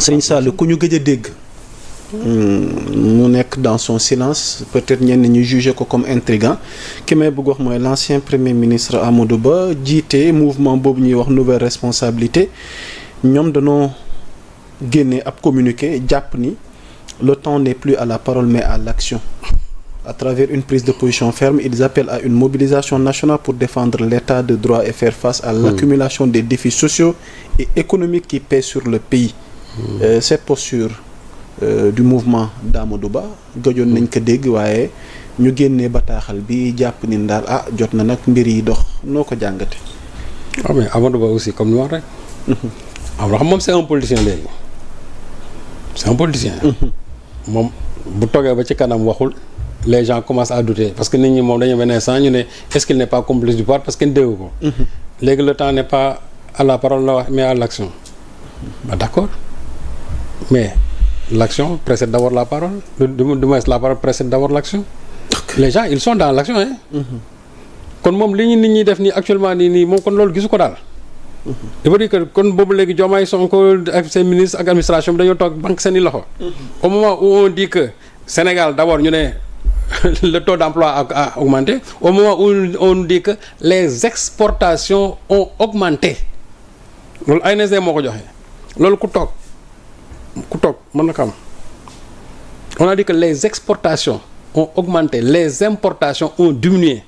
Serigne Sall ku ñu gëj a dégg. mu nekk dans son silence peut-être ñenn ñi juger ko comme intrigant ki may bëgg wax mooy l'ancien premier ministre Amadou Ba jiite mouvement boobu ñuy wax nouvelle responsabilité ñoom dañoo génne ab communiqué jàpp ni le temps n'est plus à la parole mais à l'action. À travers une prise de position ferme, ils appellent à une mobilisation nationale pour défendre l'état de droit et faire face à l'accumulation des défis sociaux et économiques qui pèsent sur le pays. Cette posture du mouvement d'Amadou Ba gëjoon nañ ko dégg waaye ñu génnee bataaxal bi jàpp ni daal jot na nag mbir yi dox noo ko jàngate. waaw mais Amadou Ba aussi comme ni wax rek. am xam moom c'est un politicien léegi c'est un politicien. moom bu toogee ba ci kanam waxul. Les gens commencent à douter parce que nit ñi moom dañu benn instant ñu ne est-ce qu'il n'est pas complice du pouvoir parce que kenn déggu ko. léegi le temps n'est pas à la parole la wax mais à l'action. D'accord mais l'action précède d'abord la parole du moins la parole précède d'abord l'action. Les gens ils sont dans l'action hein. kon moom li ñu nit ñi def nii actuellement nii moom kon loolu gisu ko daal. il veut dire que kon boobu léegi Diomaye Sonko ak ses ministres ak administration bi dañoo toog banque seen i loxo. au moment où on dit que Sénégal d'abord ñu ne. Le taux d'emploi a augmenté au moment où on dit que les exportations ont augmenté loolu ANSD moo ko joxe loolu ku toog mën na ko am on a dit que les exportations ont augmenté les importations ont diminué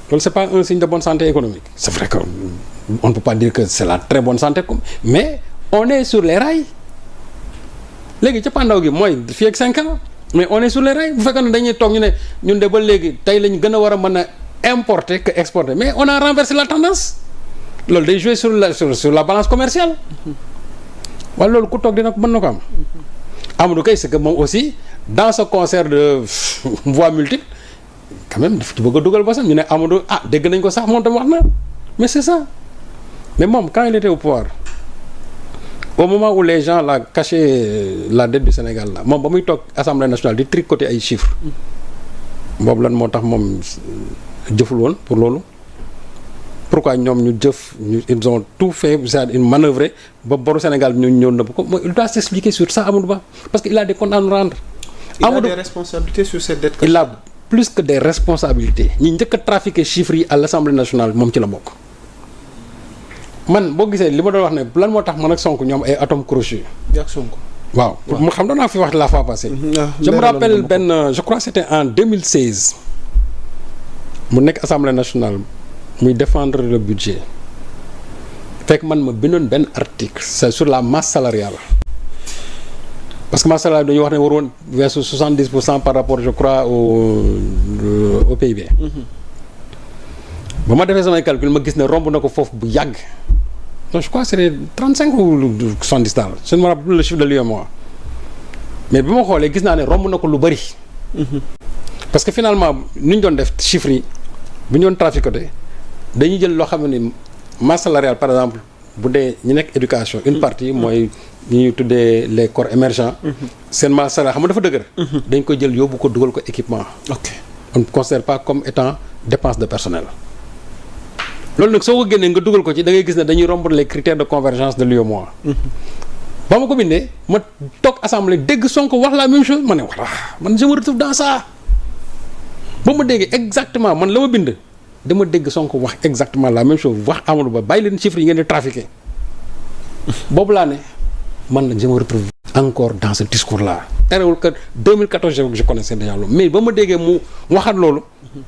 loolu c'est pas un signe de bonne santé économique c'est vrai que on ne peut pas dire que c'est la très bonne santé mais on est sur les rails léegi cappaandaw gi mooy fii ak 5 ans mais on est sur les rails bu fekkee ne dañuy toog ñu ne ñun de ba léegi tey lañ gën a war a mën a importer que exporter mais on a renversé la tendance loolu day jouer sur la balance commerciale wala loolu ku toog dina ko mën na ko am. Amadou Kay c'est que moom aussi dans ce concert de voix multiples quand même daf ci bëgg a dugal ba sax ñu ne Amadou dégg nañ ko sax moom tam wax na mais c'est ça mais moom quand il était au pouvoir. Au moment où les gens là cachaient la dette du Sénégal là moom ba muy toog Assemblée nationale di tricoter ay chiffres boobu lan moo tax moom jëful woon pour loolu pourquoi ñoom ñu jëf ils ont tout fait c'est une manœuvre ba boru Sénégal ñu ñëw nëbb ko il doit s'expliquer sur ça Amadou Ba parce que il a des comptes à nous rendre. Amadou il a des responsabilités sur cette dette. Il a plus que des responsabilités ñi njëkk a trafiquer chiffres yi à l'Assemblée nationale moom ci la bokk. man boo gisee li ma doon wax ne lan moo tax man ak Sonko ñoom ay atomes crochus. ak Sonko. waaw mu xam doon naa fi wax la fois passée. je me rappelle je crois que c'était en 2016 mu nekk Assemblée nationale muy défendre le budget fekk man ma bindoon benn article c'est sur la masse salariale parce que masse salariale dañuy wax ne war woon weesu 70% par rapport je crois au PIB. ba ma defee samay calcul ma gis ne romb na ko foofu bu yàgg. donc je crois que c'était 35 ou 70 daal je ne me rappelle plus le chiffre de l'UEMOA mais bi ma xoolee gis naa ne romb na ko lu bari. parce que finalement ni ñu doon def chiffres yi bu ñu doon traficoté dañuy jël loo xam ne masse salariale par exemple bu dee ñu nekk éducation une partie mooy ñi ñuy tuddee les corps émergents. seen masse salariale xam nga dafa dëgër. dañ koy jël yóbbu ko dugal ko équipement. ok on ne considère pas comme étant dépense de personnel. loolu nag soo ko génnee nga dugal ko ci da ngay gis ne dañuy rompre les critères de convergence de l'UEMOA. ba ma ko bindee ma toog assemblée dégg Sonko wax la même chose ma ne voilà man je me retrouve dans ça. ba ma déggee exactement man la ma bind dama dégg Sonko wax exactement la même chose wax Amadou Ba bàyyi leen chiffres yi ngeen di trafiquer boobu laa ne man nag je me retrouve encore dans ce discours là. terewul que 2014 je connaissais déjà loolu mais ba ma déggee mu waxaat loolu.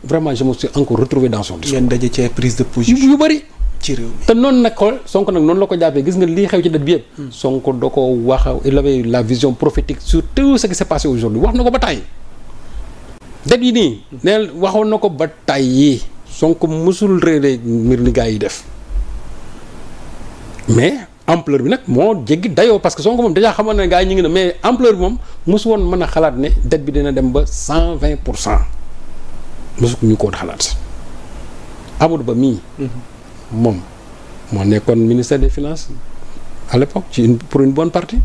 vraiment je me suis encore retrouvé dans son discours. ngeen daje ci ay prise de position yu bëri. ci réew mi te noonu nag xool Sonko nag noonu la ko jàppee gis nga lii xew ci date bi yëpp. Sonko da ko wax il avait la vision prophétique sur tout ce qui s'est passé aujourd'hui wax na ko ba tàyyi. date yi nii neel waxoon na ko ba tàyyi Sonko musul réeré mbir ni gars yi def mais ampleur bi nag moo jéggi dayoo parce que Sonko moom déjà xamoon na gars yi ñu ngi ne mais ampleur bi moom mosu woon mën a xalaat ne date bi dina dem ba 120%. mosu ñu ko woon xalaat Amadou Ba mii. moom moo nekkoon ministère des finances à l'époque pour une bonne partie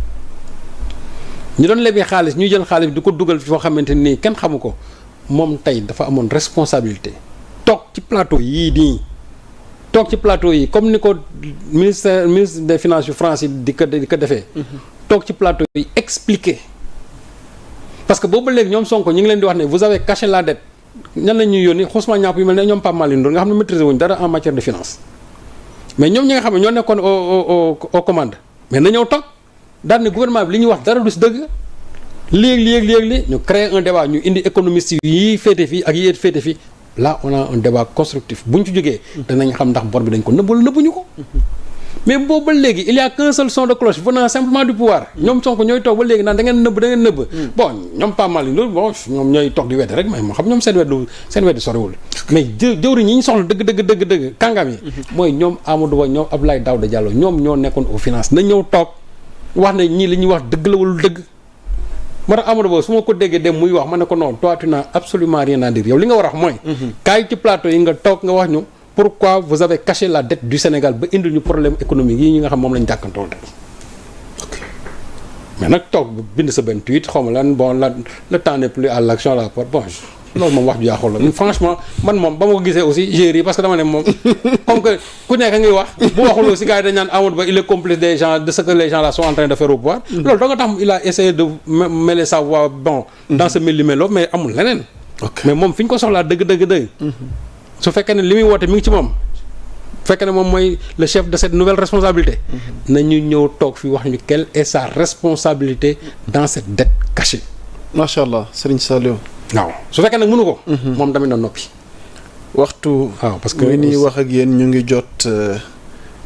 ñu doon lebee xaalis ñu jël xaalis bi di ko dugal foo xamante nii kenn xamu ko moom tey dafa amoon responsabilité toog ci plateau yii nii toog ci plateau yi comme ni ko ministre des finances yu France yi di ko defee. toog ci plateau yi expliquer parce que boobu ba léegi ñoom Sonko ñu ngi leen di wax ne vous avez caché la dette ñan la ñuy yónni xusma ñàpp yu mel ne ñoom Pape Malick Ndour nga xam ne maîtriser wuñ dara en matière de finance mais ñoom ñi nga xam ne ñoo nekkoon au commande mais na ñëw toog daal ne gouvernement bi li ñuy wax dara du si dëgg léegi ñu créer un débat ñu indi économistes yi féete fii ak yi féete fii là on a un débat constructif bu ñu ci jógee danañ xam ndax bor bi dañ ko nëbb wala nëbbuñu ko mais boobu ba léegi il y a qu'un seul son de cloche venant simplement du pouvoir ñoom Sonko ñooy toog ba léegi naan da ngeen nëbb bon ñoom pas mal loolu bon ñoom ñooy toog di weddi rek mais moo xam ñoom seen weddi soriwul mais jëwriñ ñi ñu soxla dëgg kàngam yi mooy ñoom Amadou Ba ñoom Abdoulaye Daouda Diallo ñoom ñoo nekkoon au finance na ñëw toog wax ne ñii li ñuy wax dëgg la wala dëgg moo tax Amadou Ba su ma ko déggee dem muy wax ma ne ko non toi tu n'as absolument rien à dire yow li nga war a wax mooy kaay ci plateau yi nga toog nga wax ñu pourquoi vous avez caché la dette du Sénégal ba indil ñu problème économique yi ñi nga xam moom lañu jàkkantool tey mais nag toog bind sa benn tweet xaw ma lan bon le temps n'est plus à l'action là bon loolu moom wax ju yàqu la franchement man moom ba ma ko gisee aussi j'ai ri parce que dama ne moom comme que ku nekk ngay wax bu waxul aussi gars yi dañ naan Amadou Ba il est complice des gens de ce que les gens là sont en train de faire au pouvoir loolu da nga tax il a essayé de mêler sa voix bon dans ce méli-mélo mais amul leneen mais moom fi ñu ko soxlaa dëgg su fekkee ne li muy woote mi ngi ci moom fekkee ne moom mooy le chef de cette nouvelle responsabilité nañu ñëw toog fi wax ñu quelle est sa responsabilité dans cette dette cachée macha allah Serigne Saliou waaw su fekkee nag mënu ko moom tamit na noppi waxtu waaw parce que mi ni wax ak yéen ñu ngi jot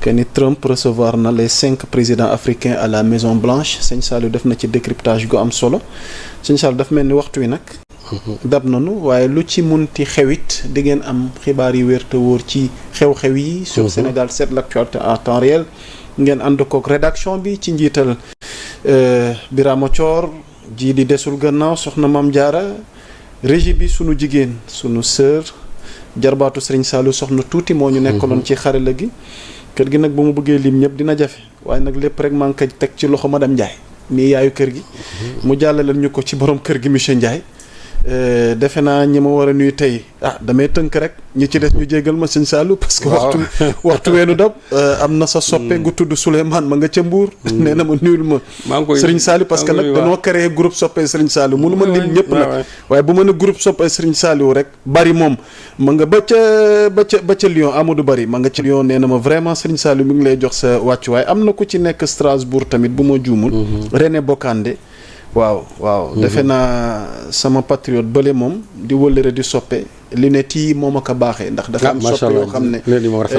que ni Trump recevoir na les 5 présidents africains à la Maison Blanche Serigne Saliou def na ci décryptage gu am solo Serigne Saliou daf mel ni waxtu wi nag dab nañu waaye lu ci munti xewit di ngeen am xibaar yi wér te wóor ci xew-xew yi sur Sénégal 7 l'actualité en temps réel ngeen ànd kook rédaction bi ci njiital Birama Thior ji di desul gannaaw soxna Mame Diarra régie bi sunu jigéen sunu sœur jarbaatu Serigne Saliou soxna tuuti moo ñu nekkaloon ci xarala gi kër gi nag bu mu bëggee lim ñëpp dina jafe waaye nag lépp rek maa ngi koy teg ci loxo madame Ndiaye mii yaayu kër gi mu jàllaleel ñu ko ci borom kër gi monsieur Ndiaye defe naa ñi ma war a nuyu tey damay tënk rek ñi ci des ñu jégal ma sëñ Saliou parce que waxtu weenu dab am na sa soppe gu tudd Souleymane ma nga ca Mbour nee na ma nuyul ma Serigne Saliou parce que nag dañoo créé groupe soppe Serigne Saliou mënu ma lim ñëpp nag waaye bu ma ne groupe soppe Serigne Saliou rek bari moom ma nga ba ca Lyon Amadou Bari ma nga ca Lyon nee na ma vraiment Serigne Saliou mi ngi lay jox sa wàccuwaay am na ku ci nekk Strasbourg tamit bu ma juumul René Bokandé waaw defe naa sama patriote bële moom di wëllëre di soppe lunette yi moom a ko baaxee ndax dafa am soppe yoo xam ne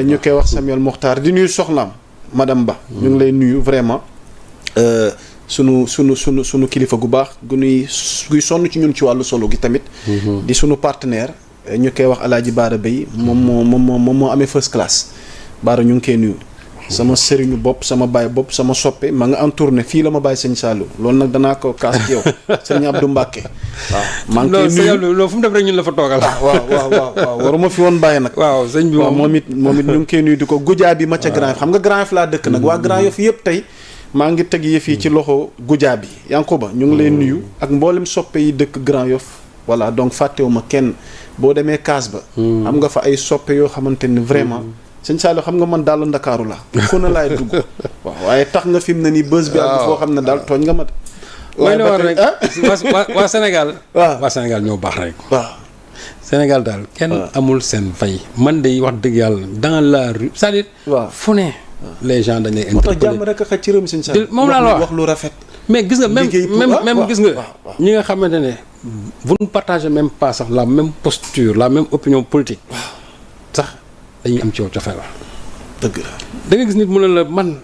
ñu koy wax Samuel Mokhtar di nuyu soxnaam madame Ba ñu ngi lay nuyu vraiment sunu kilifa gu baax guy sonn ci ñun ci wàllu solo gi tamit di sunu partenaire ñu koy wax Alaaji Baara Bey moom moo amee first class Baara ñu ngi koy nuyu sama sëriñu bopp sama baay bopp sama soppe ma nga en tournée fii la ma bàyyi sëñ Saliou loolu nag danaa ko kaas ci yow sëñ Abdou Mbacke waaw maa ngi koy nuyu loolu fu mu def rek ñun la fa toogal waaw waruma fi woon bàyyi nag waaw sëñ bi moom it ñu ngi koy nuyu di ko gujaa bi ma ca Grand Yoff xam nga Grand Yoff laa dëkk nag waa Grand Yoff yëpp tey maa ngi teg yëf yi ci loxo gujaa bi Yankoba ñu ngi lay nuyu ak mboolem soppe yi dëkk Grand Yoff voilà donc fàttewuma kenn boo demee kaas ba am nga fa ay soppe yoo xamante ni vraiment sëñ Saliou xam nga man daal Ndakaaru la fu na laay dugg waaw waaye tax nga fi mu ne nii bës bi ak foo xam ne daal tooñ nga ma de waaye ba rek waa Sénégal waa Sénégal ñoo baax rek waaw Sénégal daal kenn amul seen fay man de wax dëgg yàlla dans la rue c'est-à-dire fu ne les gens dañ lay interpeller moo tax jàmm rek a xaj ci réew mi sëñ Saliou moom laa la wax lu rafet mais gis nga même gis nga ñi nga xamante ne vous ne partagez même pas sax la même posture la même opinion politique sax dañuy am ci yow cofeel la dëgg la da nga gis nit mu ne la man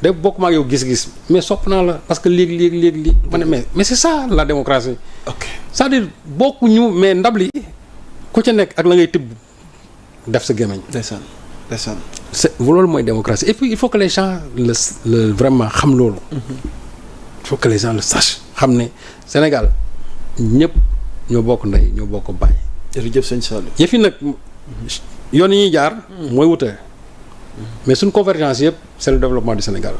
de bokk maa ak yow gis-gis mais sopp naa la parce que léegi ma ne mais c'est ça la démocratie ok c'est-à-dire bokkuñu mais ndab li ku ca nekk ak la ngay tibb def sa gémmiñ ndeysaan c'est loolu mooy démocratie et puis il faut que les gens le vraiment xam loolu il faut que les gens le sachent xam ne Sénégal ñëpp ñoo bokk ndey ñoo bokk baay jërëjëf sëñ Saliou yëf yi nag yoon yi ñuy jaar mooy wute mais suñ convergence yëpp c'est le développement du Sénégal